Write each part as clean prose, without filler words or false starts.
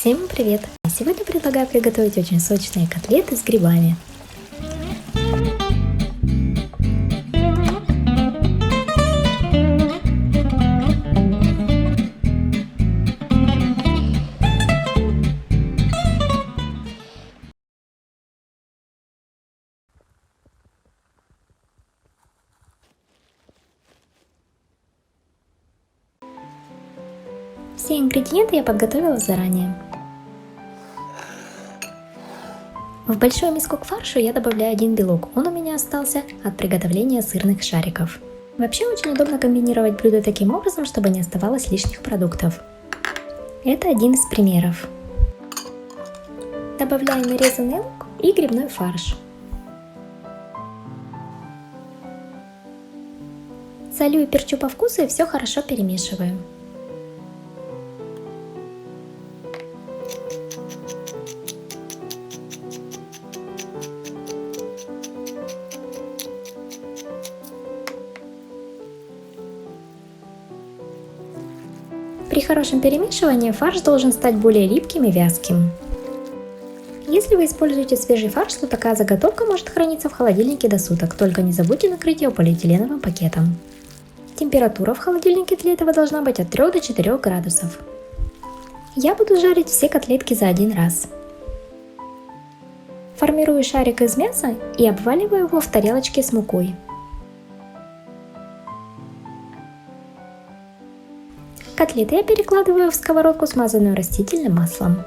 Всем привет! Сегодня предлагаю приготовить очень сочные котлеты с грибами. Все ингредиенты я подготовила заранее. В большую миску к фаршу я добавляю один белок, он у меня остался от приготовления сырных шариков. Вообще очень удобно комбинировать блюда таким образом, чтобы не оставалось лишних продуктов. Это один из примеров. Добавляю нарезанный лук и грибной фарш. Солю и перчу по вкусу и все хорошо перемешиваю. При хорошем перемешивании фарш должен стать более липким и вязким. Если вы используете свежий фарш, то такая заготовка может храниться в холодильнике до суток, только не забудьте накрыть ее полиэтиленовым пакетом. Температура в холодильнике для этого должна быть от 3 до 4 градусов. Я буду жарить все котлетки за один раз. Формирую шарик из мяса и обваливаю его в тарелочке с мукой. Котлеты я перекладываю в сковородку, смазанную растительным маслом.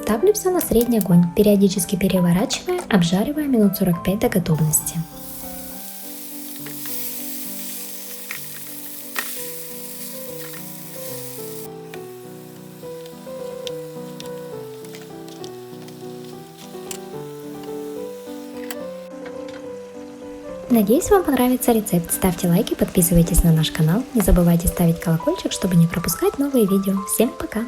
Ставлю все на средний огонь, периодически переворачивая, обжаривая минут 45 до готовности. Надеюсь, вам понравится рецепт. Ставьте лайки, подписывайтесь на наш канал. Не забывайте ставить колокольчик, чтобы не пропускать новые видео. Всем пока!